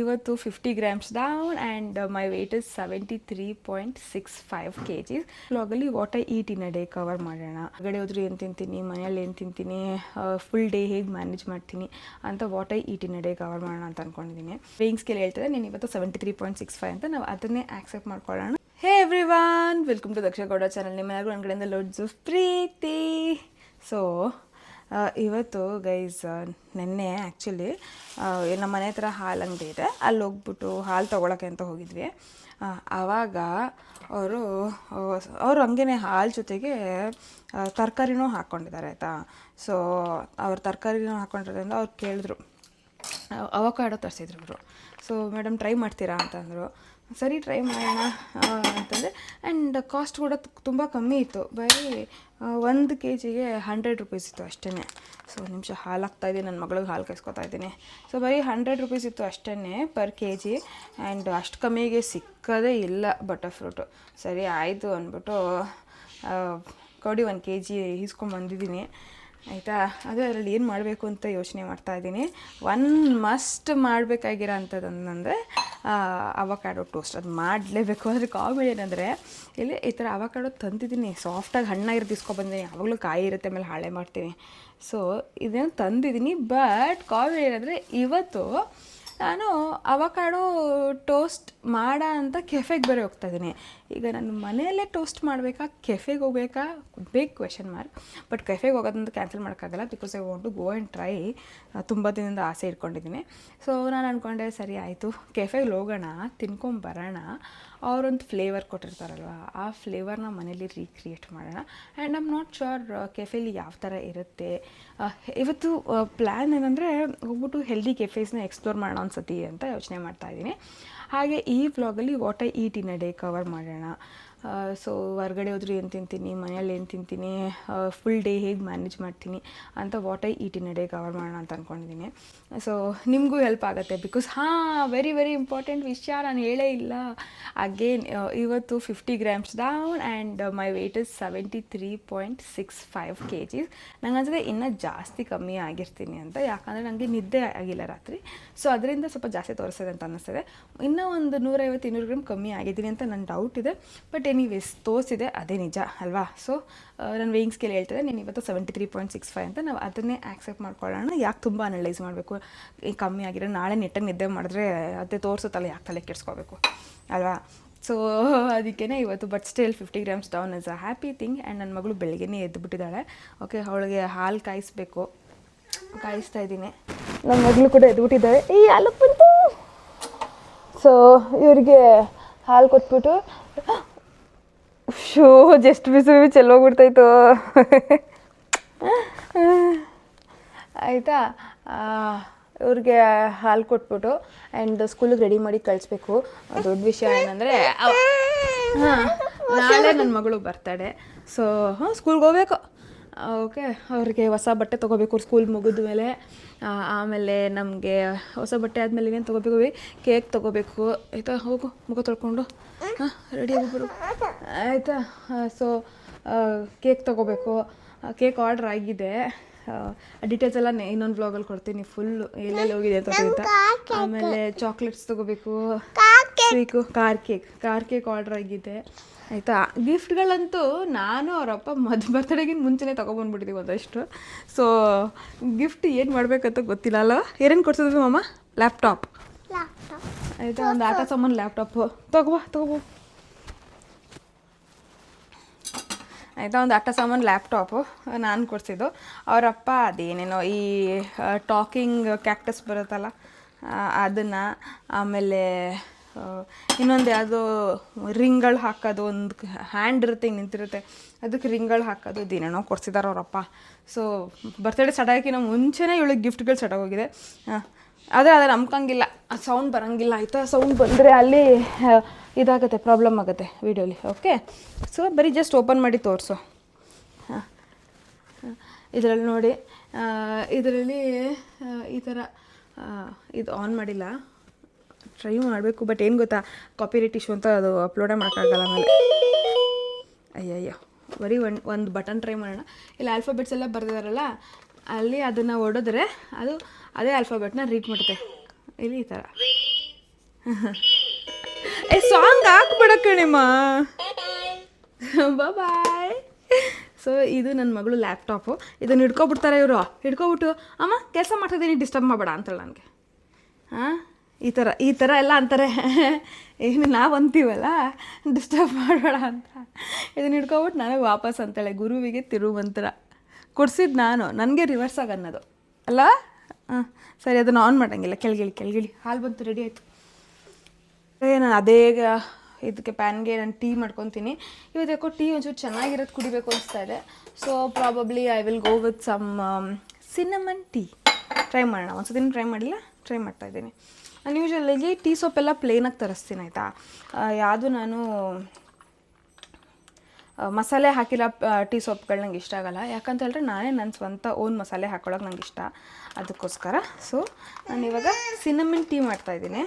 ಇವತ್ತು 50 grams down and my weight is 73.65 kgs. ವ್ಲಾಗಲ್ಲಿ what I eat in a day cover ಮಾಡೋಣ. ಹೊರಗಡೆ ಹೋದ್ರೆ ಏನು ತಿಂತೀನಿ, ಮನೆಯಲ್ಲಿ ಏನು ತಿಂತೀನಿ, ಫುಲ್ ಡೇ ಹೇಗೆ ಮ್ಯಾನೇಜ್ ಮಾಡ್ತೀನಿ ಅಂತ what I eat in a day cover ಮಾಡೋಣ ಅಂತ ಅಂದ್ಕೊಂಡಿದ್ದೀನಿ. ವೇಯಿಂಗ್ ಸ್ಕೇಲ್ ಹೇಳ್ತದೆ ನೀನು ಇವತ್ತು 73.65 ಅಂತ, ನಾವು ಅದನ್ನೇ ಆಕ್ಸೆಪ್ಟ್ ಮಾಡ್ಕೊಳ್ಳೋಣ. Hey everyone, welcome to Daksha Gowda channel. ನಿಮ್ಮೆಲ್ಲರಿಗೂ ನನ್ನ ಕಡೆಯಿಂದ ಲೋಡ್ಸ್ ಆಫ್ ಪ್ರೀತಿ. ಸೊ ಇವತ್ತು ಗೈಸ್ ನೆನ್ನೆ ಆ್ಯಕ್ಚುಲಿ ನಮ್ಮ ಮನೆ ಹತ್ರ ಹಾಲು ಅಂಗಡಿ ಇದೆ, ಅಲ್ಲಿ ಹೋಗ್ಬಿಟ್ಟು ಹಾಲು ತೊಗೊಳಕ್ಕೆ ಅಂತ ಹೋಗಿದ್ವಿ. ಆವಾಗ ಅವರು ಹಂಗೇ ಹಾಲು ಜೊತೆಗೆ ತರಕಾರಿನೂ ಹಾಕ್ಕೊಂಡಿದ್ದಾರೆ ಆಯಿತಾ. ಸೊ ಅವ್ರು ತರಕಾರಿನೂ ಹಾಕ್ಕೊಂಡಿರೋದ್ರಿಂದ ಅವ್ರು ಕೇಳಿದ್ರು, ಅವಕಾಡೋ ತರಿಸಿದ್ರು ಅವರು. ಸೊ ಮೇಡಮ್ ಟ್ರೈ ಮಾಡ್ತೀರಾ ಅಂತಂದರು. ಸರಿ ಟ್ರೈ ಮಾಡೋಣ ಅಂತಂದರೆ, ಆ್ಯಂಡ್ ಕಾಸ್ಟ್ ಕೂಡ ತುಂಬ ಕಮ್ಮಿ ಇತ್ತು. ಬರೀ 1 kg 100 ರೂಪೀಸ್ ಇತ್ತು ಅಷ್ಟೇ. ಸೊ ನಿಮಿಷ ಹಾಲು ಹಾಕ್ತಾಯಿದ್ದೀನಿ, ನನ್ನ ಮಗಳಿಗೆ ಹಾಲು ಕಾಯಿಸ್ಕೊತಾ ಇದ್ದೀನಿ. ಸೊ ಬರೀ 100 ರೂಪೀಸ್ ಇತ್ತು ಅಷ್ಟೇ ಪರ್ kg. ಆ್ಯಂಡ್ ಅಷ್ಟು ಕಮ್ಮಿಗೆ ಸಿಕ್ಕೋದೇ ಇಲ್ಲ ಬಟರ್ ಫ್ರೂಟು. ಸರಿ ಆಯಿತು ಅಂದ್ಬಿಟ್ಟು ಕೊಡಿ 1 kg ಈಸ್ಕೊಂಡ್ಬಂದಿದ್ದೀನಿ ಆಯಿತಾ. ಅದೇ ಅದರಲ್ಲಿ ಏನು ಮಾಡಬೇಕು ಅಂತ ಯೋಚನೆ ಮಾಡ್ತಾಯಿದ್ದೀನಿ. ಮಸ್ಟ್ ಮಾಡಬೇಕಾಗಿರೋ ಅಂಥದ್ದು ಅವಕಾಡೋ ಟೋಸ್ಟ್. ಅದು ಮಾಡಲೇಬೇಕು. ಆದರೆ ಕಾಮಿಡಿ ಏನಂದರೆ, ಇಲ್ಲಿ ಈ ಥರ ಅವಕಾಡೋ ತಂದಿದ್ದೀನಿ, ಸಾಫ್ಟಾಗಿ ಹಣ್ಣಾಗಿರೋದು ಇಸ್ಕೊಬಂದಿದ್ದೀನಿ. ಯಾವಾಗಲೂ ಕಾಯಿ ಇರುತ್ತೆ, ಆಮೇಲೆ ಹಾಳೆ ಮಾಡ್ತೀನಿ. ಸೊ ಇದೇನು ತಂದಿದ್ದೀನಿ. ಬಟ್ ಕಾಮಿಡಿ ಏನಂದರೆ, ಇವತ್ತು ನಾನು ಅವಕಾಡೋ ಟೋಸ್ಟ್ ಅಂತ ಕೆಫೆಗೆ ಬೇರೆ ಹೋಗ್ತಾಯಿದ್ದೀನಿ. ಈಗ ನಾನು ಮನೆಯಲ್ಲೇ ಟೋಸ್ಟ್ ಮಾಡಬೇಕಾ, ಕೆಫೆಗೆ ಹೋಗ್ಬೇಕಾ, ಬಿಗ್ ಕ್ವೆಶನ್ ಮಾರ್ಕ್. ಬಟ್ ಕೆಫೆಗೆ ಹೋಗೋದಂತ ಕ್ಯಾನ್ಸಲ್ ಮಾಡೋಕ್ಕಾಗಲ್ಲ, because I want to go and try. ತುಂಬ ದಿನದಿಂದ ಆಸೆ ಇಟ್ಕೊಂಡಿದ್ದೀನಿ. ಸೊ ನಾನು ಅಂದ್ಕೊಂಡೆ ಸರಿ ಆಯಿತು, ಕೆಫೆಗೆ ಹೋಗೋಣ, ತಿನ್ಕೊಂಬರೋಣ. ಅವರೊಂದು ಫ್ಲೇವರ್ ಕೊಟ್ಟಿರ್ತಾರಲ್ವ, ಆ ಫ್ಲೇವರ್ನ ಮನೇಲಿ ರೀಕ್ರಿಯೇಟ್ ಮಾಡೋಣ. And I am not sure ಕೆಫೆಲಿ ಯಾವ ಥರ ಇರುತ್ತೆ. ಇವತ್ತು ಪ್ಲ್ಯಾನ್ ಏನಂದರೆ, ಹೋಗ್ಬಿಟ್ಟು ಹೆಲ್ದಿ ಕೆಫೇಸ್ನ ಎಕ್ಸ್ಪ್ಲೋರ್ ಮಾಡೋಣ ಅನ್ಸತಿ ಅಂತ ಯೋಚನೆ ಮಾಡ್ತಾಯಿದ್ದೀನಿ. ಹಾಗೆ ಈ ವ್ಲಾಗಲ್ಲಿ what I eat in a day cover ಮಾಡೋಣ. ಸೊ ಹೊರಗಡೆ ಹೋದ್ರೆ ಏನು ತಿಂತೀನಿ, ಮನೆಯಲ್ಲಿ ಏನು ತಿಂತೀನಿ, ಫುಲ್ ಡೇ ಹೇಗೆ ಮ್ಯಾನೇಜ್ ಮಾಡ್ತೀನಿ ಅಂತ what I eat in a day cover ಮಾಡೋಣ ಅಂತ ಅಂದ್ಕೊಂಡಿದ್ದೀನಿ. ಸೊ ನಿಮಗೂ ಹೆಲ್ಪ್ ಆಗುತ್ತೆ, ಬಿಕಾಸ್ ವೆರಿ ವೆರಿ ಇಂಪಾರ್ಟೆಂಟ್ ವಿಷಯ ನಾನು ಹೇಳೇ ಇಲ್ಲ. ಅಗೇನ್ ಇವತ್ತು 50 grams down and my weight is 73.65 kgs. ನಂಗೆ ಅನ್ಸುತ್ತೆ ಇನ್ನೂ ಜಾಸ್ತಿ ಕಮ್ಮಿ ಆಗಿರ್ತೀನಿ ಅಂತ, ಯಾಕಂದರೆ ನನಗೆ ನಿದ್ದೆ ಆಗಿಲ್ಲ ರಾತ್ರಿ. ಸೊ ಅದರಿಂದ ಸ್ವಲ್ಪ ಜಾಸ್ತಿ ತೋರಿಸ್ತದೆ ಅಂತ ಅನ್ನಿಸ್ತದೆ. ಇನ್ನೂ ಒಂದು 150-200 ಗ್ರಾಮ್ ಕಮ್ಮಿ ಆಗಿದ್ದೀನಿ ಅಂತ ನನ್ನ ಡೌಟ್ ಇದೆ. ಬಟ್ ಎನಿವೇಸ್ ತೋರಿಸಿದೆ, ಅದೇ ನಿಜ ಅಲ್ವಾ. ಸೊ ನಾನು ವೇಯಿಂಗ್ ಸ್ಕೇಲ್ ಹೇಳ್ತದೆ ನೀನು ಇವತ್ತು 73.65 ಅಂತ, ನಾವು ಅದನ್ನೇ ಆಕ್ಸೆಪ್ಟ್ ಮಾಡ್ಕೊಳ್ಳೋಣ. ಯಾಕೆ ತುಂಬ ಅನಲೈಸ್ ಮಾಡಬೇಕು, ಕಮ್ಮಿ ಆಗಿರೋ ನಾಳೆ ನೆಟ್ಟಾಗಿ ನಿದ್ದೆ ಮಾಡಿದ್ರೆ ಅದೇ ತೋರಿಸುತ್ತಲ್ಲ, ಯಾಕೆ ತಲೆ ಕೆಡಿಸ್ಕೋಬೇಕು ಅಲ್ವಾ. ಸೊ ಅದಕ್ಕೇ ಇವತ್ತು. But still 50 grams down is a happy thing. And ನನ್ನ ಮಗಳು ಬೆಳಗ್ಗೆನೇ ಎದ್ದುಬಿಟ್ಟಿದ್ದಾಳೆ. ಓಕೆ, ಅವಳಿಗೆ ಹಾಲು ಕಾಯಿಸ್ಬೇಕು, ಕಾಯಿಸ್ತಾ ಇದ್ದೀನಿ. ನನ್ನ ಮಗಳು ಕೂಡ ಎದ್ದುಬಿಟ್ಟಿದ್ದಾಳೆ. ಈ ಹಾಲು ಬಂತು. ಸೊ ಇವರಿಗೆ ಹಾಲು ಕೊಟ್ಬಿಟ್ಟು ಜಸ್ಟ್ ಬಿಸಿ ಚೆಲ್ಲೋಗ್ಬಿಡ್ತಾಯಿತ್ತು ಆಯಿತಾ. ಇವ್ರಿಗೆ ಹಾಲು ಕೊಟ್ಬಿಟ್ಟು ಆ್ಯಂಡ್ ಸ್ಕೂಲಿಗೆ ರೆಡಿ ಮಾಡಿ ಕಳಿಸ್ಬೇಕು. ದೊಡ್ಡ ವಿಷಯ ಏನಂದರೆ, ನಾಳೆ ನನ್ನ ಮಗಳು ಬರ್ತಾಳೆ. ಸೊ ಸ್ಕೂಲ್ಗೆ ಹೋಗ್ಬೇಕು. ಓಕೆ, ಅವ್ರಿಗೆ ಹೊಸ ಬಟ್ಟೆ ತೊಗೋಬೇಕು ಸ್ಕೂಲ್ ಮುಗಿದ ಮೇಲೆ. ಆಮೇಲೆ ನಮಗೆ ಹೊಸ ಬಟ್ಟೆ ಆದಮೇಲೆ ಇನ್ನೇನು ತೊಗೋಬೇಕು, ಕೇಕ್ ತೊಗೋಬೇಕು ಆಯಿತಾ. ಹೋಗು, ಮುಖ ತೊಳ್ಕೊಂಡು ರೆಡಿ ಆಗಿಬಿಡು ಆಯಿತಾ. ಸೊ ಕೇಕ್ ತೊಗೋಬೇಕು. ಕೇಕ್ ಆರ್ಡ್ರ್ ಆಗಿದೆ. ಡೀಟೇಲ್ಸ್ ಎಲ್ಲ ಇನ್ನೊಂದು ವ್ಲಾಗಲ್ಲಿ ಕೊಡ್ತೀನಿ, ಫುಲ್ಲು ಎಲ್ಲೆಲ್ಲಿ ಹೋಗಿದೆ ಅಂತ. ಆಮೇಲೆ ಚಾಕ್ಲೇಟ್ಸ್ ತೊಗೋಬೇಕು, ಸ್ವೀಕು, ಕಾರ್ ಕೇಕ್ ಆರ್ಡ್ರ್ ಆಗಿದೆ ಆಯಿತಾ. ಗಿಫ್ಟ್ಗಳಂತೂ ನಾನು ಅವರಪ್ಪ ಬರ್ತ್ಡೇಗಿಂತ ಮುಂಚೆನೇ ತೊಗೊಬಂದ್ಬಿಟ್ಟಿದ್ದೀವಿ ಒಂದಷ್ಟು. ಸೊ ಗಿಫ್ಟ್ ಏನು ಮಾಡಬೇಕಂತ ಗೊತ್ತಿಲ್ಲ ಅಲ್ಲ. ಏನೇನು ಕೊಡ್ಸಿದ್ವಿ ಮಾಮ? ಲ್ಯಾಪ್ಟಾಪ್ ಆಯಿತಾ, ಒಂದು ಆಟ ಸಾಮಾನು ಲ್ಯಾಪ್ಟಾಪು ತಗೋ ಆಯಿತಾ. ಒಂದು ಆಟ ಸಾಮಾನು ಲ್ಯಾಪ್ಟಾಪು ನಾನು ಕೊಡಿಸಿದ್ದು. ಅವರಪ್ಪ ಅದೇನೇನೋ ಈ ಟಾಕಿಂಗ್ ಕ್ಯಾಕ್ಟಸ್ ಬರುತ್ತಲ್ಲ ಅದನ್ನು, ಆಮೇಲೆ ಇನ್ನೊಂದು ಯಾವುದೋ ರಿಂಗ್ಗಳು ಹಾಕೋದು, ಒಂದು ಹ್ಯಾಂಡ್ ಇರುತ್ತೆ, ಹಿಂಗೆ ನಿಂತಿರುತ್ತೆ, ಅದಕ್ಕೆ ರಿಂಗ್ಗಳು ಹಾಕೋದು, ಇದೇನೇನೋ ಕೊಡ್ಸಿದ್ದಾರೆ ಅವರಪ್ಪ. ಸೊ ಬರ್ತ್ಡೇ ಸ್ಟಾರ್ಟ್ ಆಗೋಕ್ಕಿಂತ ಮುಂಚೆನೇ ಇವಳಿಗೆ ಗಿಫ್ಟ್ಗಳು ಸ್ಟಾರ್ಟ್ ಆಗೋಗಿದೆ. ಆದರೆ ಅದು ನಂಬ್ಕಂಗಿಲ್ಲ, ಸೌಂಡ್ ಬರೋಂಗಿಲ್ಲ ಆಯಿತಾ. ಸೌಂಡ್ ಬಂದರೆ ಅಲ್ಲಿ ಇದಾಗುತ್ತೆ, ಪ್ರಾಬ್ಲಮ್ ಆಗುತ್ತೆ ವೀಡಿಯೋಲಿ. ಓಕೆ, ಸೊ ಬರೀ ಜಸ್ಟ್ ಓಪನ್ ಮಾಡಿ ತೋರಿಸು. ಇದರಲ್ಲಿ ನೋಡಿ, ಇದರಲ್ಲಿ ಈ ಥರ ಇದು ಆನ್ ಮಾಡಿಲ್ಲ, ಟ್ರೈ ಮಾಡಬೇಕು. ಬಟ್ ಏನು ಗೊತ್ತಾ, ಕಾಪಿರೈಟ್ ಇಶ್ಯೂ ಅಂತ ಅದು ಅಪ್ಲೋಡೇ ಮಾಡೋಕ್ಕಾಗಲ್ಲ ಆಮೇಲೆ. ಅಯ್ಯಯ್ಯೋ, ಬರೀ ಒಂದು ಬಟನ್ ಟ್ರೈ ಮಾಡೋಣ. ಇಲ್ಲಿ ಆಲ್ಫಾಬೆಟ್ಸ್ ಎಲ್ಲ ಬರೆದಿದ್ದಾರಲ್ಲ, ಅಲ್ಲಿ ಅದನ್ನು ಹೊಡೆದ್ರೆ ಅದು ಅದೇ ಆಲ್ಫಾಬೆಟ್ನ ರೀಡ್ ಮಾಡುತ್ತೆ. ಇಲ್ಲಿ ಈ ಥರ ಸಾಂಗ್ ಹಾಕ್ಬೇಡ ಕಣೆಮ್ಮ. ಬಾಯ್. ಸೊ ಇದು ನನ್ನ ಮಗಳು ಲ್ಯಾಪ್ಟಾಪು. ಇದನ್ನು ಹಿಡ್ಕೊಬಿಡ್ತಾರೆ ಇವರು. ಹಿಡ್ಕೊಬಿಟ್ಟು ಅಮ್ಮ ಕೆಲಸ ಮಾಡ್ತಿದ್ದೀನಿ ಡಿಸ್ಟರ್ಬ್ ಮಾಡಬೇಡ ಅಂತೇಳಿ ನನಗೆ. ಹಾಂ, ಈ ಥರ ಎಲ್ಲ ಅಂತಾರೆ. ಏನು ನಾವು ಅಂತೀವಲ್ಲ ಡಿಸ್ಟರ್ಬ್ ಮಾಡಬೇಡ ಅಂತ. ಇದನ್ನು ಹಿಡ್ಕೊಬಿಟ್ಟು ನನಗೆ ವಾಪಸ್ ಅಂತೇಳೆ ಗುರುವಿಗೆ ತಿರುಮಂತ್ರ ಕೊಡ್ಸಿದ್ದು ನಾನು, ನನಗೆ ರಿವರ್ಸ್ ಆಗಿ ಅನ್ನೋದು ಅಲ್ಲ. ಹಾಂ ಸರಿ, ಅದನ್ನು ಆನ್ ಮಾಡೋಂಗಿಲ್ಲ. ಕೆಳಗಿಳಿ ಹಾಲು ಬಂತು, ರೆಡಿ ಆಯಿತು. ನಾನು ಅದೇ ಇದಕ್ಕೆ ಪ್ಯಾನ್ಗೆ ನಾನು ಟೀ ಮಾಡ್ಕೊತೀನಿ. ಇವತ್ತು ಯಾಕೋ ಟೀ ಒಂಚೂರು ಚೆನ್ನಾಗಿರೋದು ಕುಡಿಬೇಕು ಅನಿಸ್ತಾ ಇದೆ. So probably I will go with some cinnamon tea. Try ಮಾಡೋಣ. ಒಂದು ಸತಿ ಟ್ರೈ ಮಾಡಿಲ್ಲ, ಟ್ರೈ ಮಾಡ್ತಾಯಿದ್ದೀನಿ. ನಾನು ಯೂಶ್ವಲಾಗಿ ಟೀ ಸೊಪ್ಪೆಲ್ಲ ಪ್ಲೇನಾಗಿ ತರಿಸ್ತೀನಿ ಆಯಿತಾ. ಯಾವುದು ನಾನು ಮಸಾಲೆ ಹಾಕಿಲ್ಲ ಟೀ ಸೊಪ್ಪುಗಳು ನಂಗೆ ಇಷ್ಟ ಆಗೋಲ್ಲ. ಯಾಕಂತ ಹೇಳಿದ್ರೆ ನಾನೇ ನನ್ನ ಸ್ವಂತ ಓನ್ ಮಸಾಲೆ ಹಾಕೊಳ್ಳೋಕೆ ನಂಗೆ ಇಷ್ಟ, ಅದಕ್ಕೋಸ್ಕರ. ಸೊ ನಾನಿವಾಗ ಸಿನ್ನಮನ್ ಟೀ ಮಾಡ್ತಾಯಿದ್ದೀನಿ.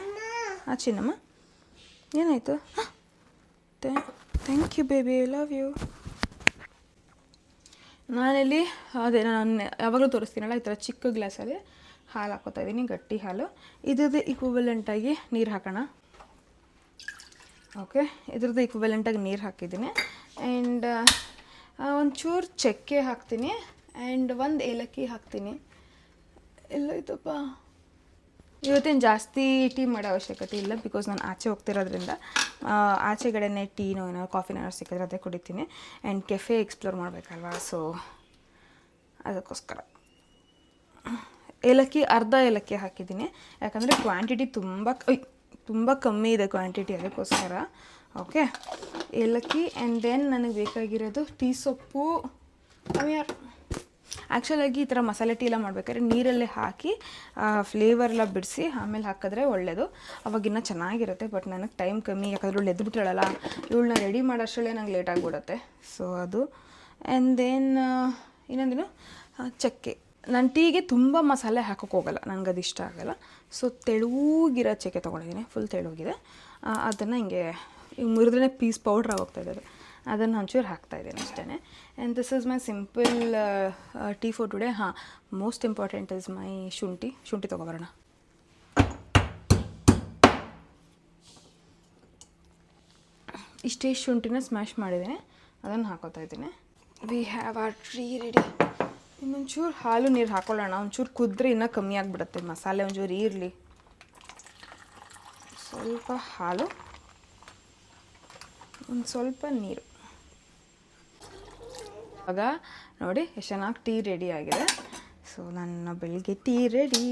ಚಿನ್ನಮ್ಮ ಏನಾಯಿತು? Thank you baby, I love you. ನಾನಿಲ್ಲಿ ಅದೇ ನಾನು ಯಾವಾಗಲೂ ತೋರಿಸ್ತೀನಲ್ಲ ಈ ಥರ ಚಿಕ್ಕ ಗ್ಲಾಸಲ್ಲಿ ಹಾಲು ಹಾಕೋತಾ ಇದ್ದೀನಿ, ಗಟ್ಟಿ ಹಾಲು. ಇದ್ರದ್ದು ಈಕ್ವಿವೆಲೆಂಟಾಗಿ ನೀರು ಹಾಕೋಣ. ಓಕೆ, ಇದ್ರದ್ದು ಈಕ್ವಿವೆಲೆಂಟಾಗಿ ನೀರು ಹಾಕಿದ್ದೀನಿ. ಆ್ಯಂಡ್ ಒಂಚೂರು ಚಕ್ಕೆ ಹಾಕ್ತೀನಿ. ಆ್ಯಂಡ್ ಒಂದು ಏಲಕ್ಕಿ ಹಾಕ್ತೀನಿ. ಎಲ್ಲ ಇದಪ್ಪ. ಇವತ್ತೇನು ಜಾಸ್ತಿ ಟೀ ಮಾಡೋ ಅವಶ್ಯಕತೆ ಇಲ್ಲ, ಬಿಕಾಸ್ ನಾನು ಆಚೆ ಹೋಗ್ತಿರೋದ್ರಿಂದ ಆಚೆಗಡೆನೇ ಟೀನೋ ಏನೋ ಕಾಫಿನೋ ಏನೋ ಸಿಕ್ಕಿದ್ರೆ ಅದೇ ಕುಡಿತೀನಿ. ಆ್ಯಂಡ್ ಕೆಫೆ ಎಕ್ಸ್ಪ್ಲೋರ್ ಮಾಡಬೇಕಲ್ವಾ, ಸೊ ಅದಕ್ಕೋಸ್ಕರ ಏಲಕ್ಕಿ ಅರ್ಧ ಏಲಕ್ಕಿ ಹಾಕಿದ್ದೀನಿ. ಯಾಕಂದರೆ ಕ್ವಾಂಟಿಟಿ ತುಂಬ ಕಮ್ಮಿ ಇದೆ ಕ್ವಾಂಟಿಟಿ, ಅದಕ್ಕೋಸ್ಕರ. ಓಕೆ, ಏಲಕ್ಕಿ. ಆ್ಯಂಡ್ ದೆನ್ ನನಗೆ ಬೇಕಾಗಿರೋದು ಟೀ ಸೊಪ್ಪು. ಆ್ಯಕ್ಚುಲಾಗಿ ಈ ಥರ ಮಸಾಲೆ ಟೀ ಎಲ್ಲ ಮಾಡ್ಬೇಕಾದ್ರೆ ನೀರಲ್ಲೇ ಹಾಕಿ ಫ್ಲೇವರೆಲ್ಲ ಬಿಡಿಸಿ ಆಮೇಲೆ ಹಾಕಿದ್ರೆ ಒಳ್ಳೆಯದು, ಅವಾಗಿನ್ನೂ ಚೆನ್ನಾಗಿರುತ್ತೆ. ಬಟ್ ನನಗೆ ಟೈಮ್ ಕಮ್ಮಿ, ಯಾಕಂದ್ರೆ ಇವಳು ಎದ್ಬಿಟ್ಟಾಳಲ್ಲ, ಇವಳನ್ನ ರೆಡಿ ಮಾಡೋಷ್ಟರಲ್ಲೇ ನಂಗೆ ಲೇಟ್ ಆಗಿಬಿಡುತ್ತೆ. ಸೊ ಅದು. ಆ್ಯಂಡ್ ದೆನ್ ಇನ್ನೊಂದಿನ ಚಕ್ಕೆ. ನಾನು ಟೀಗೆ ತುಂಬ ಮಸಾಲೆ ಹಾಕೋಕೆ ಹೋಗಲ್ಲ, ನನಗೆ ಅದು ಇಷ್ಟ ಆಗೋಲ್ಲ. ಸೊ ತೆಳುಗಿರೋ ಚಕ್ಕೆ ತೊಗೊಂಡಿದ್ದೀನಿ, ಫುಲ್ ತೆಳುಗಿದೆ. ಅದನ್ನು ಹಿಂಗೆ ಮುರಿದ್ರೆ ಪೀಸ್ ಪೌಡ್ರ್ ಆಗೋಗ್ತಾಯಿದೆ ಅದು. ಅದನ್ನು ಒಂಚೂರು ಹಾಕ್ತಾಯಿದ್ದೀನಿ ಅಷ್ಟೇ. And this is my simple tea for today. ಹಾಂ, ಮೋಸ್ಟ್ ಇಂಪಾರ್ಟೆಂಟ್ ಇಸ್ ಮೈ ಶುಂಠಿ ತೊಗೊಬರೋಣ. ಇಷ್ಟೇ ಶುಂಠಿನ ಸ್ಮ್ಯಾಶ್ ಮಾಡಿದ್ದೀನಿ, ಅದನ್ನು ಹಾಕೋತಾ ಇದ್ದೀನಿ. We have our tea ready. ಇನ್ನೊಂಚೂರು ಹಾಲು ನೀರು ಹಾಕೊಳ್ಳೋಣ. ಒಂಚೂರು ಕುದ್ರೆ ಇನ್ನೂ ಕಮ್ಮಿ ಆಗಿಬಿಡುತ್ತೆ, ಮಸಾಲೆ ಒಂಚೂರು ಇರಲಿ. ಸ್ವಲ್ಪ ಹಾಲು, ಒಂದು ಸ್ವಲ್ಪ ನೀರು. ಇವಾಗ ನೋಡಿ ಎಷ್ಟು ಚೆನ್ನಾಗಿ ಟೀ ರೆಡಿ ಆಗಿದೆ. ಸೊ ನನ್ನ ಬೆಳಿಗ್ಗೆ ಟೀ ರೆಡಿ.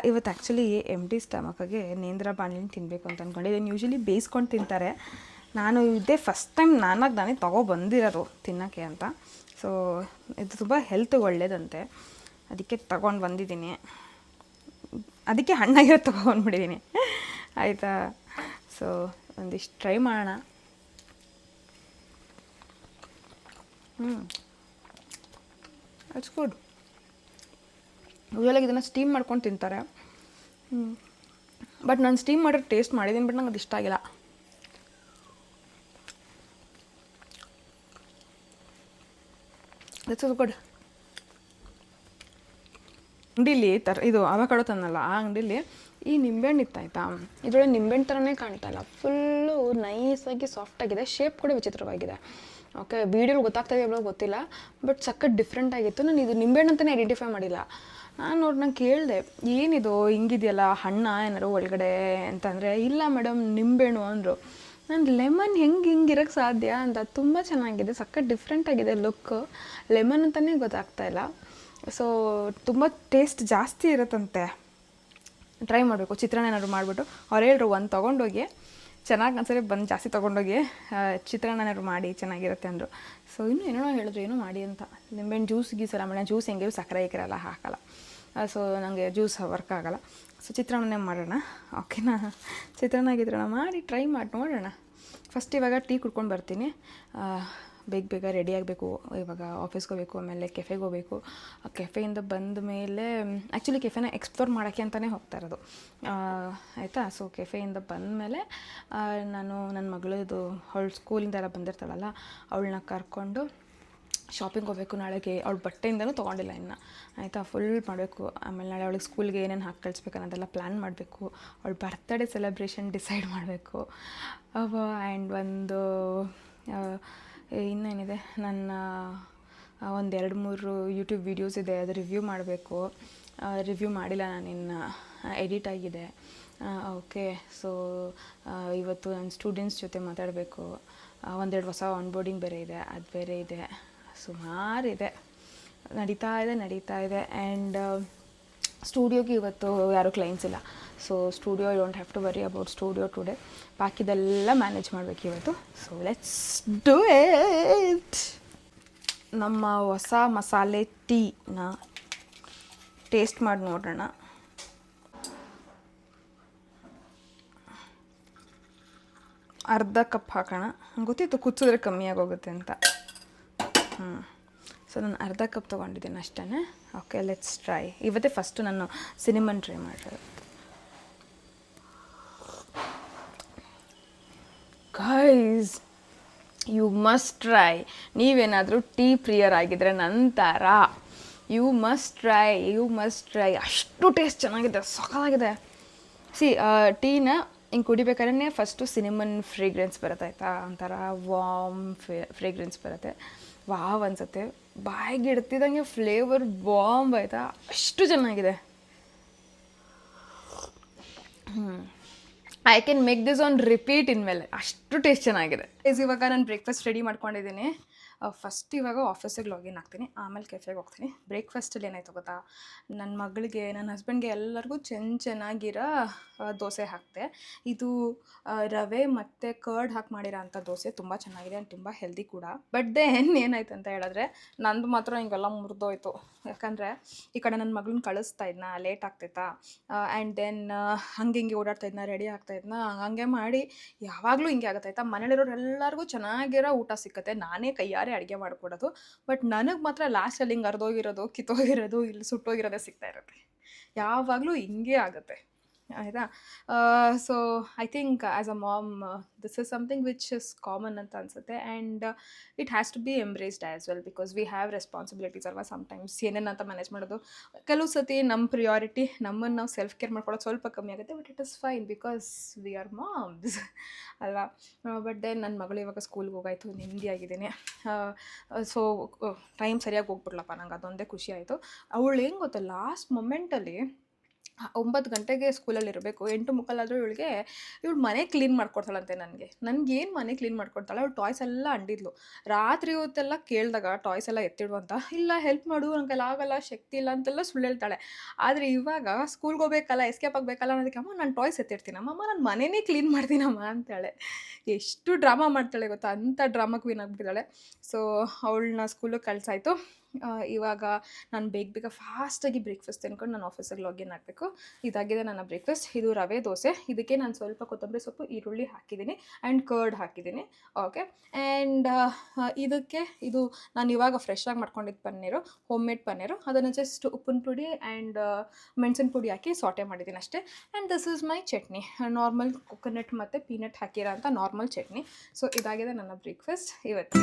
ಇವತ್ತು ಆ್ಯಕ್ಚುಲಿ ಎಂಟಿ ಸ್ಟಮಕ್ಗೆ ನೇಂದ್ರ ಬಾಣಲಿನ ತಿನ್ನಬೇಕು ಅಂತ ಅಂದ್ಕೊಂಡಿದ್ದೀನಿ. ಯೂಶ್ವಲಿ ಬೇಯಿಸ್ಕೊಂಡು ತಿಂತಾರೆ, ನಾನು ಇದೇ ಫಸ್ಟ್ ಟೈಮ್ ನಾನೇ ತೊಗೊಬಂದಿರೋದು ತಿನ್ನೋಕ್ಕೆ ಅಂತ. ಸೊ ಇದು ತುಂಬ ಹೆಲ್ತ್ಗೆ ಒಳ್ಳೇದಂತೆ, ಅದಕ್ಕೆ ತಗೊಂಡು ಬಂದಿದ್ದೀನಿ. ಅದಕ್ಕೆ ಹಣ್ಣಾಗಿರೋ ತೊಗೊಂಡ್ಬಿಟ್ಟಿದ್ದೀನಿ ಆಯಿತಾ. ಸೊ ಒಂದಿಷ್ಟು ಟ್ರೈ ಮಾಡೋಣ. It's good. ಯೂಶ್ವಲಾಗಿ ಇದನ್ನು ಸ್ಟೀಮ್ ಮಾಡ್ಕೊಂಡು ತಿಂತಾರೆ. ಬಟ್ ನಾನು ಸ್ಟೀಮ್ ಮಾಡಿರೋ ಟೇಸ್ಟ್ ಮಾಡಿದ್ದೀನಿ, ಬಟ್ ನಂಗೆ ಅದು ಇಷ್ಟ ಆಗಿಲ್ಲ. It's good. ಅಂಗಡೀಲಿ ಇದು ಅವಕಾಡೋ ತಂದಲ್ಲ, ಆ ಅಂಗಡೀಲಿ ಈ ನಿಂಬೆಹಣ್ಣು ಇತ್ತಾಯ್ತಾ, ಇದರೊಳಗೆ ನಿಂಬೆಹಣ್ಣು ಥರನೇ ಕಾಣ್ತಾ ಇಲ್ಲ, ಫುಲ್ಲು ನೈಸಾಗಿ ಸಾಫ್ಟಾಗಿದೆ, ಶೇಪ್ ಕೂಡ ವಿಚಿತ್ರವಾಗಿದೆ. ಓಕೆ, ವೀಡಿಯೋಲಿ ಗೊತ್ತಾಗ್ತಾಯಿದೆ ಹೇಳೋ ಗೊತ್ತಿಲ್ಲ, ಬಟ್ ಸಖತ್ ಡಿಫ್ರೆಂಟ್ ಆಗಿತ್ತು. ನಾನು ಇದು ನಿಂಬೆಹಣ್ಣು ಅಂತಲೇ ಐಡೆಂಟಿಫೈ ಮಾಡಿಲ್ಲ. ನಾನು ಕೇಳಿದೆ, ಏನಿದು ಹಿಂಗಿದೆಯಲ್ಲ ಹಣ್ಣ ಏನಾರು ಒಳಗಡೆ ಅಂತಂದರೆ, ಇಲ್ಲ ಮೇಡಮ್ ನಿಂಬೆಹಣ್ಣು ಅಂದರು. ನಾನು ಲೆಮನ್ ಹಿಂಗಿರೋಕ್ಕೆ ಸಾಧ್ಯ ಅಂತ. ತುಂಬ ಚೆನ್ನಾಗಿದೆ, ಸಖತ್ ಡಿಫ್ರೆಂಟಾಗಿದೆ ಲುಕ್. ಲೆಮನ್ ಅಂತಲೇ ಗೊತ್ತಾಗ್ತಾಯಿಲ್ಲ. ಸೊ ತುಂಬ ಟೇಸ್ಟ್ ಜಾಸ್ತಿ ಇರುತ್ತಂತೆ. ಟ್ರೈ ಮಾಡಬೇಕು. ಚಿತ್ರಾನ್ನ ಏನಾದ್ರು ಮಾಡಿಬಿಟ್ಟು ಅವ್ರು ಹೇಳ್ರು ಒಂದು ತೊಗೊಂಡೋಗಿ ಚೆನ್ನಾಗಿ ಅನ್ಸರಿ ಬಂದು ಜಾಸ್ತಿ ತೊಗೊಂಡೋಗಿ ಚಿತ್ರಾನ್ನ ಏನಾದ್ರು ಮಾಡಿ ಚೆನ್ನಾಗಿರುತ್ತೆ ಅಂದರು. ಸೊ ಇನ್ನೂ ಏನೋ ಹೇಳಿದ್ರು, ಏನೋ ಮಾಡಿ ಅಂತ. ನಿಂಬೆಹಣ್ಣು ಜ್ಯೂಸ್ ಆಮೇಲೆ ಜ್ಯೂಸ್ ಹೆಂಗೆ ಸಕ್ಕರೆ ಇಕ್ಕಿರಲ್ಲ ಹಾಕಲ್ಲ. ಸೊ ನನಗೆ ಜ್ಯೂಸ್ ವರ್ಕ್ ಆಗೋಲ್ಲ. ಸೊ ಚಿತ್ರಾನ್ನನೇ ಮಾಡೋಣ. ಓಕೆನಾ, ಚಿತ್ರಾನ್ನ ಮಾಡಿ ಟ್ರೈ ಮಾಡಿ ನೋಡೋಣ. ಫಸ್ಟ್ ಇವಾಗ ಟೀ ಕುಡ್ಕೊಂಡು ಬರ್ತೀನಿ. ಬೇಗ ರೆಡಿ ಆಗಬೇಕು. ಇವಾಗ ಆಫೀಸ್ಗೆ ಹೋಗಬೇಕು, ಆಮೇಲೆ ಕೆಫೆಗೆ ಹೋಗಬೇಕು. ಆ ಕೆಫೆಯಿಂದ ಬಂದ ಮೇಲೆ ಆ್ಯಕ್ಚುಲಿ ಕೆಫೆನ ಎಕ್ಸ್ಪ್ಲೋರ್ ಮಾಡೋಕ್ಕೆ ಅಂತಲೇ ಹೋಗ್ತಾ ಇರೋದು ಆಯಿತಾ. ಸೊ ಕೆಫೆಯಿಂದ ಬಂದಮೇಲೆ ನಾನು ನನ್ನ ಮಗಳದು ಅವಳು ಸ್ಕೂಲಿಂದ ಎಲ್ಲ ಬಂದಿರ್ತಾಳಲ್ಲ, ಅವಳನ್ನ ಕರ್ಕೊಂಡು ಶಾಪಿಂಗ್ ಹೋಗಬೇಕು ನಾಳೆಗೆ. ಅವಳು ಬಟ್ಟೆಯಿಂದನೂ ತೊಗೊಂಡಿಲ್ಲ ಇನ್ನು, ಆಯಿತಾ. ಫುಲ್ ಮಾಡಬೇಕು. ಆಮೇಲೆ ನಾಳೆ ಅವಳಿಗೆ ಸ್ಕೂಲ್ಗೆ ಏನೇನು ಹಾಕಿ ಕಳಿಸ್ಬೇಕು ಅನ್ನೋದೆಲ್ಲ ಪ್ಲ್ಯಾನ್ ಮಾಡಬೇಕು. ಅವಳ ಬರ್ತ್ಡೇ ಸೆಲೆಬ್ರೇಷನ್ ಡಿಸೈಡ್ ಮಾಡಬೇಕು. ಆ್ಯಂಡ್ ಒಂದು ಇನ್ನೇನಿದೆ, ನನ್ನ ಒಂದು 2-3 ಯೂಟ್ಯೂಬ್ ವೀಡಿಯೋಸ್ ಇದೆ, ಅದು ರಿವ್ಯೂ ಮಾಡಬೇಕು. ರಿವ್ಯೂ ಮಾಡಿಲ್ಲ ನಾನಿನ್ನು, ಎಡಿಟ್ ಆಗಿದೆ. ಓಕೆ. ಸೊ ಇವತ್ತು ನನ್ನ ಸ್ಟೂಡೆಂಟ್ಸ್ ಜೊತೆ ಮಾತಾಡಬೇಕು. 1-2 ಹೊಸ ಆನ್ಬೋರ್ಡಿಂಗ್ ಬೇರೆ ಇದೆ, ಅದು ಬೇರೆ ಇದೆ, ಸುಮಾರಿದೆ, ನಡೀತಾ ಇದೆ. ಆ್ಯಂಡ್ ಸ್ಟುಡಿಯೋಗೆ ಇವತ್ತು ಯಾರೂ ಕ್ಲೈಂಟ್ಸ್ ಇಲ್ಲ. So studio I don't have to worry about studio today. ಬಾಕಿದೆಲ್ಲ ಮ್ಯಾನೇಜ್ ಮಾಡಬೇಕು ಇವತ್ತು. So let's do it. ನಮ್ಮ ಹೊಸ ಮಸಾಲೆ ಟೀನ ಟೇಸ್ಟ್ ಮಾಡಿ ನೋಡೋಣ. ಅರ್ಧ ಕಪ್ ಹಾಕೋಣ. ಗೊತ್ತಿತ್ತು ಕುದಿಸಿದ್ರೆ ಕಮ್ಮಿ ಆಗೋಗುತ್ತೆ ಅಂತ. ಸೊ ನಾನು ಅರ್ಧ ಕಪ್ ತೊಗೊಂಡಿದ್ದೀನಿ ಅಷ್ಟೇ. Okay, let's try. ಇವತ್ತೇ ಫಸ್ಟು ನಾನು ಸಿನಿಮನ್ ಟ್ರೈ ಮಾಡಿರೋದು. Guys, you must try. ನೀವೇನಾದರೂ ಟೀ ಪ್ರಿಯರ್ ಆಗಿದ್ದರೆ ನಂತರ ಯು ಮಸ್ಟ್ ಟ್ರೈ. ಅಷ್ಟು ಟೇಸ್ಟ್ ಚೆನ್ನಾಗಿದೆ, ಸಖತ್ತಾಗಿದೆ. ಟೀನ ಹಿಂಗೆ ಕುಡಿಬೇಕಾದ್ರೆ ಫಸ್ಟು ಸಿನಿಮನ್ ಫ್ರೇಗ್ರೆನ್ಸ್ ಬರುತ್ತೆ, ಆಯಿತಾ. ಒಂಥರ ವಾಮ್ ಫ್ರೇಗ್ರೆನ್ಸ್ ಬರುತ್ತೆ. ವಾವ್ ಅನಿಸುತ್ತೆ. ಬಾಯಿಗೆ ಇಡ್ತಿದ್ದಂಗೆ ಫ್ಲೇವರ್ ಬಾಂಬ್, ಆಯಿತಾ. ಅಷ್ಟು ಚೆನ್ನಾಗಿದೆ. I can make this on repeat ಇನ್ಮೇಲೆ, ಅಷ್ಟು ಟೇಸ್ಟ್ ಚೆನ್ನಾಗಿದೆ. ಇವಾಗ ನಾನು ಬ್ರೇಕ್ಫಾಸ್ಟ್ ರೆಡಿ ಮಾಡ್ಕೊಂಡಿದ್ದೀನಿ. ಫಸ್ಟ್ ಇವಾಗ ಆಫೀಸಿಗೆ ಲಾಗಿನ್ ಆಗ್ತೀನಿ, ಆಮೇಲೆ ಕೆಫೆಗೆ ಹೋಗ್ತೀನಿ. ಬ್ರೇಕ್ಫಾಸ್ಟಲ್ಲಿ ಏನಾಯ್ತು ಗೊತ್ತಾ, ನನ್ನ ಮಗಳಿಗೆ, ನನ್ನ ಹಸ್ಬೆಂಡ್ಗೆ ಎಲ್ಲರಿಗೂ ಚೆನ್ನಾಗಿರೋ ದೋಸೆ ಹಾಕಿದೆ. ಇದು ರವೆ ಮತ್ತು ಕರ್ಡ್ ಹಾಕಿ ಮಾಡಿರೋ ಅಂಥ ದೋಸೆ ತುಂಬ ಚೆನ್ನಾಗಿದೆ ಆ್ಯಂಡ್ ತುಂಬ ಹೆಲ್ದಿ ಕೂಡ. ಬಟ್ ದೆನ್ ಏನಾಯ್ತು ಅಂತ ಹೇಳಿದ್ರೆ, ನಂದು ಮಾತ್ರ ಹಿಂಗೆಲ್ಲ ಮುರಿದೋಯ್ತು. ಯಾಕಂದರೆ ಈ ಕಡೆ ನನ್ನ ಮಗಳನ್ನ ಕಳಿಸ್ತಾ ಇದ್ನ, ಲೇಟ್ ಆಗ್ತೈತಾ. ಆ್ಯಂಡ್ ದೆನ್ ಹಿಂಗೆ ಓಡಾಡ್ತಾ ಇದ್ನ, ರೆಡಿ ಆಗ್ತಾ ಇದ್ನ, ಹಂಗೆ ಮಾಡಿ ಯಾವಾಗಲೂ ಹಿಂಗೆ ಆಗುತ್ತಾಯ್ತಾ. ಮನೇಲಿರೋರು ಎಲ್ಲರಿಗೂ ಚೆನ್ನಾಗಿರೋ ಊಟ ಸಿಕ್ಕತ್ತೆ, ನಾನೇ ಕೈಯಾರೆ ಅಡುಗೆ ಮಾಡಿಕೊಡೋದು. ಬಟ್ ನನಗೆ ಮಾತ್ರ ಲಾಸ್ಟಲ್ಲಿ ಹಿಂಗೆ ಅರ್ಧೋಗಿರೋದು, ಕಿತ್ತೋಗಿರೋದು, ಇಲ್ಲಿ ಸುಟ್ಟೋಗಿರೋದೇ ಸಿಗ್ತಾ ಇರುತ್ತೆ. ಯಾವಾಗಲೂ ಹಿಂಗೆ ಆಗುತ್ತೆ, ಆಯಿತಾ. So I think as a mom this is something which is common ಅಂತ ಅನಿಸುತ್ತೆ. And it has to be embraced as well, because we have responsibilities ಅಲ್ವಾ. ಸಮ್ಟೈಮ್ಸ್ ಏನೇನಂತ ಮ್ಯಾನೇಜ್ ಮಾಡೋದು, ಕೆಲವು ಸತಿ ನಮ್ಮ ಪ್ರಿಯಾರಿಟಿ, ನಮ್ಮನ್ನು ನಾವು ಸೆಲ್ಫ್ ಕೇರ್ ಮಾಡ್ಕೊಳ್ಳೋದು ಸ್ವಲ್ಪ ಕಮ್ಮಿ ಆಗುತ್ತೆ. But it is fine because we are moms ಅಲ್ವಾ. ಬಟ್ ದೆನ್ ನನ್ನ ಮಗಳು ಇವಾಗ ಸ್ಕೂಲ್ಗೆ ಹೋಗಾಯಿತು, ನೆಮ್ಮದಿಯಾಗಿದ್ದೀನಿ. ಸೊ ಟೈಮ್ ಸರಿಯಾಗಿ ಹೋಗ್ಬಿಡ್ಲಪ್ಪ, ನಂಗೆ ಅದೊಂದೇ ಖುಷಿ ಆಯಿತು. ಅವಳು ಏನು ಗೊತ್ತಾ, ಲಾಸ್ಟ್ ಮೊಮೆಂಟಲ್ಲಿ 9 ಗಂಟೆಗೆ ಸ್ಕೂಲಲ್ಲಿ ಇರಬೇಕು, 8:45 ಇವಳು ಮನೆ ಕ್ಲೀನ್ ಮಾಡ್ಕೊಡ್ತಾಳಂತೆ. ನನಗೇನು ಮನೆ ಕ್ಲೀನ್ ಮಾಡ್ಕೊಡ್ತಾಳೆ. ಅವಳು ಟಾಯ್ಸ್ ಎಲ್ಲ ಅಂಡಿದ್ಲು. ರಾತ್ರಿ ಹೊತ್ತೆಲ್ಲ ಕೇಳಿದಾಗ ಟಾಯ್ಸ್ ಎಲ್ಲ ಎತ್ತಿಡು ಅಂತ, ಇಲ್ಲ ಹೆಲ್ಪ್ ಮಾಡು, ನನಗೆಲ್ಲ ಆಗಲ್ಲ, ಶಕ್ತಿ ಇಲ್ಲ ಅಂತೆಲ್ಲ ಸುಳ್ಳು ಹೇಳ್ತಾಳೆ. ಆದರೆ ಇವಾಗ ಸ್ಕೂಲ್ಗೆ ಹೋಗ್ಬೇಕಲ್ಲ, ಎಸ್ಕೇಪ್ ಆಗಬೇಕಲ್ಲ ಅನ್ನೋದಕ್ಕೆ, ಅಮ್ಮ ನಾನು ಟಾಯ್ಸ್ ಎತ್ತಿಡ್ತೀನಮ್ಮ, ನಾನು ಮನೆಯೇ ಕ್ಲೀನ್ ಮಾಡ್ತೀನಮ್ಮ ಅಂತಾಳೆ. ಎಷ್ಟು ಡ್ರಾಮಾ ಮಾಡ್ತಾಳೆ ಗೊತ್ತಾ, ಅಂಥ ಡ್ರಾಮಾ ಕ್ವೀನ್ ಆಗಿಬಿಟ್ಟಿದ್ದಾಳೆ. ಸೊ ಅವಳನ್ನ ಸ್ಕೂಲಿಗೆ ಕಳಿಸಾಯ್ತು. ಇವಾಗ ನಾನು ಬೇಗ ಫಾಸ್ಟಾಗಿ ಬ್ರೇಕ್ಫಾಸ್ಟ್ ತಿನ್ಕೊಂಡು ನಾನು ಆಫೀಸಿಗೆ ಲಾಗಿನ್ ಆಗಬೇಕು. ಇದಾಗಿದೆ ನನ್ನ ಬ್ರೇಕ್ಫಾಸ್ಟ್. ಇದು ರವೆ ದೋಸೆ. ಇದಕ್ಕೆ ನಾನು ಸ್ವಲ್ಪ ಕೊತ್ತಂಬರಿ ಸೊಪ್ಪು, ಈರುಳ್ಳಿ ಹಾಕಿದ್ದೀನಿ ಆ್ಯಂಡ್ ಕರ್ಡ್ ಹಾಕಿದ್ದೀನಿ. ಓಕೆ. ಆ್ಯಂಡ್ ಇದಕ್ಕೆ ಇದು ನಾನು ಇವಾಗ ಫ್ರೆಶಾಗಿ ಮಾಡ್ಕೊಂಡಿದ್ದು ಪನ್ನೀರು, ಹೋಮ್ ಮೇಡ್ ಪನ್ನೀರು. ಅದನ್ನು ಜಸ್ಟ್ ಉಪ್ಪಿನ ಪುಡಿ ಆ್ಯಂಡ್ ಮೆಣಸಿನ ಪುಡಿ ಹಾಕಿ ಸಾಟೆ ಮಾಡಿದ್ದೀನಿ ಅಷ್ಟೇ. And this is my chutney, normal coconut ಮತ್ತು ಪೀನಟ್ ಹಾಕಿರೋ ಅಂಥ ನಾರ್ಮಲ್ ಚಟ್ನಿ. ಸೊ ಇದಾಗಿದೆ ನನ್ನ ಬ್ರೇಕ್ಫಾಸ್ಟ್ ಇವತ್ತು.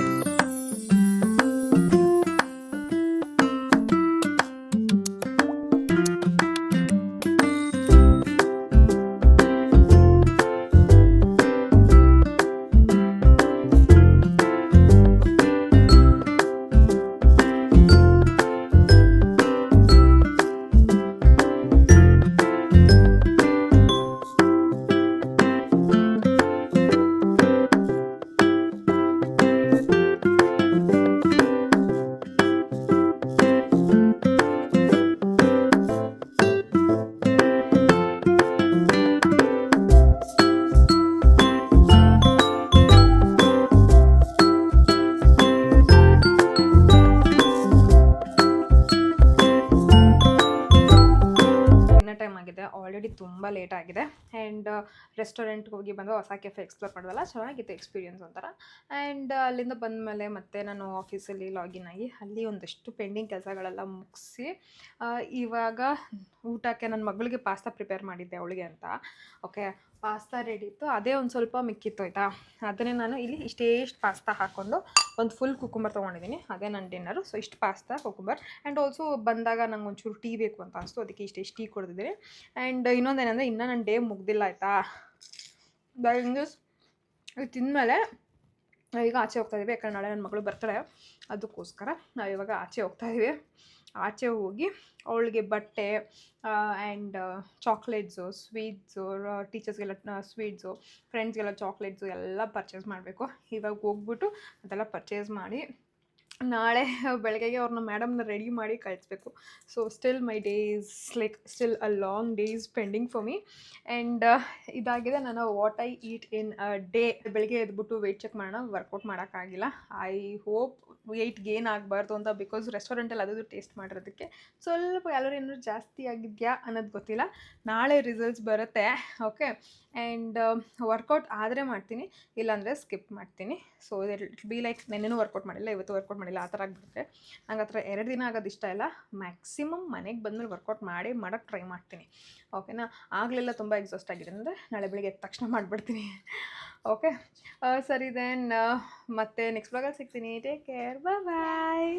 ಆಲ್ರೆಡಿ ತುಂಬ ಲೇಟ್ ಆಗಿದೆ. ಆ್ಯಂಡ್ ರೆಸ್ಟೋರೆಂಟ್ಗೆ ಹೋಗಿ ಬಂದು ಹೊಸ ಕೆಫೆ ಎಕ್ಸ್ಪ್ಲೋರ್ ಮಾಡೋದಲ್ಲ, ಚೆನ್ನಾಗಿತ್ತು ಎಕ್ಸ್ಪೀರಿಯನ್ಸ್ ಒಂಥರ. ಆ್ಯಂಡ್ ಅಲ್ಲಿಂದ ಬಂದಮೇಲೆ ಮತ್ತೆ ನಾನು ಆಫೀಸಲ್ಲಿ ಲಾಗಿನ್ ಆಗಿ ಅಲ್ಲಿ ಒಂದಷ್ಟು ಪೆಂಡಿಂಗ್ ಕೆಲಸಗಳೆಲ್ಲ ಮುಗಿಸಿ ಇವಾಗ ಊಟಕ್ಕೆ ನನ್ನ ಮಗಳಿಗೆ ಪಾಸ್ತಾ ಪ್ರಿಪೇರ್ ಮಾಡಿದ್ದೆ ಅವಳಿಗೆ ಅಂತ. ಓಕೆ, ಪಾಸ್ತಾ ರೆಡಿ ಇತ್ತು, ಅದೇ ಒಂದು ಸ್ವಲ್ಪ ಮಿಕ್ಕಿತ್ತು ಆಯಿತಾ. ಅದನ್ನೇ ನಾನು ಇಲ್ಲಿ ಇಷ್ಟು ಪಾಸ್ತಾ ಹಾಕ್ಕೊಂಡು ಒಂದು ಫುಲ್ ಕುಕುಂಬರ್ ತೊಗೊಂಡಿದ್ದೀನಿ, ಅದೇ ನನ್ನ ಡಿನ್ನರು. ಸೊ ಇಷ್ಟು ಪಾಸ್ತಾ ಕುಕುಂಬರ್ ಆ್ಯಂಡ್ ಆಲ್ಸೋ ಬಂದಾಗ ನಂಗೆ ಒಂಚೂರು ಟೀ ಬೇಕು ಅಂತ ಅನಿಸ್ತು, ಅದಕ್ಕೆ ಇಷ್ಟು ಟೀ ಕುಡಿದಿದ್ದೀನಿ. ಆ್ಯಂಡ್ ಇನ್ನೊಂದೇನೆಂದರೆ ಇನ್ನೂ ನನ್ನ ಡೇ ಮುಗ್ದಿಲ್ಲ ಆಯಿತಾ. ಇದು ತಿಂದಮೇಲೆ ಈಗ ಆಚೆ ಹೋಗ್ತಾಯಿದ್ದೀವಿ, ಯಾಕಂದ್ರೆ ನಾಳೆ ನನ್ನ ಮಗಳು ಬರ್ತಾಳೆ, ಅದಕ್ಕೋಸ್ಕರ ನಾವು ಇವಾಗ ಆಚೆ ಹೋಗ್ತಾಯಿದ್ದೀವಿ. ಆಚೆ ಹೋಗಿ ಅವಳಿಗೆ ಬಟ್ಟೆ ಆ್ಯಂಡ್ ಚಾಕ್ಲೇಟ್ಸು, ಸ್ವೀಟ್ಸು, ಟೀಚರ್ಸ್ಗೆಲ್ಲ ಸ್ವೀಟ್ಸು, ಫ್ರೆಂಡ್ಸ್ಗೆಲ್ಲ ಚಾಕ್ಲೇಟ್ಸು ಎಲ್ಲ ಪರ್ಚೇಸ್ ಮಾಡಬೇಕು. ಇವಾಗ ಹೋಗ್ಬಿಟ್ಟು ಅದೆಲ್ಲ ಪರ್ಚೇಸ್ ಮಾಡಿ ನಾಳೆ ಬೆಳಗ್ಗೆಗೆ ಅವ್ರನ್ನ ಮೇಡಮ್ನ ರೆಡಿ ಮಾಡಿ ಕಳಿಸ್ಬೇಕು. So still my days like still a long days pending for me. And ಇದಾಗಿದೆ ನಾನು what I eat in a day. ಬೆಳಗ್ಗೆ ಎದ್ಬಿಟ್ಟು ವೆಯ್ಟ್ ಚೆಕ್ ಮಾಡೋಣ, ವರ್ಕೌಟ್ ಮಾಡೋಕ್ಕಾಗಿಲ್ಲ. ಐ ಹೋಪ್ ವೆಯ್ಟ್ ಗೇನ್ ಆಗಬಾರ್ದು ಅಂತ, ಬಿಕಾಸ್ ರೆಸ್ಟೋರೆಂಟಲ್ಲಿ ಅದು ಟೇಸ್ಟ್ ಮಾಡಿರೋದಕ್ಕೆ ಸ್ವಲ್ಪ ಕ್ಯಾಲೋರಿ ಏನಾದ್ರು ಜಾಸ್ತಿ ಆಗಿದೆಯಾ ಅನ್ನೋದು ಗೊತ್ತಿಲ್ಲ. ನಾಳೆ ರಿಸಲ್ಟ್ಸ್ ಬರುತ್ತೆ. ಓಕೆ, ಆ್ಯಂಡ್ ವರ್ಕೌಟ್ ಆದರೆ ಮಾಡ್ತೀನಿ, ಇಲ್ಲಾಂದರೆ ಸ್ಕಿಪ್ ಮಾಡ್ತೀನಿ. ಸೊ ಇಟ್ ಬಿ ಲೈಕ್ ನೆನ್ನೆನೂ ವರ್ಕೌಟ್ ಮಾಡಿಲ್ಲ, ಇವತ್ತು ವರ್ಕೌಟ್ ಮಾಡಿಲ್ಲ, ಆ ಥರ ಆಗಿಬಿಡುತ್ತೆ. ನಂಗೆ ಆ ಥರ 2 ದಿನ ಆಗೋದು ಇಷ್ಟ ಇಲ್ಲ. ಮ್ಯಾಕ್ಸಿಮಮ್ ಮನೆಗೆ ಬಂದಮೇಲೆ ವರ್ಕೌಟ್ ಮಾಡೋಕ್ಕೆ ಟ್ರೈ ಮಾಡ್ತೀನಿ. ಓಕೆನಾ. ಆಗಲೆಲ್ಲ ತುಂಬ ಎಕ್ಸಾಸ್ಟ್ ಆಗಿದೆ ಅಂದರೆ ನಾಳೆ ಬೆಳಿಗ್ಗೆ ಎದ್ದ ತಕ್ಷಣ ಮಾಡಿಬಿಡ್ತೀನಿ. ಓಕೆ, ಸರಿ ದೆನ್ ಮತ್ತೆ ನೆಕ್ಸ್ಟ್ ಬ್ಲಾಗಲ್ಲಿ ಸಿಗ್ತೀನಿ. ಟೇಕ್ ಕೇರ್, ಬಾಯ್.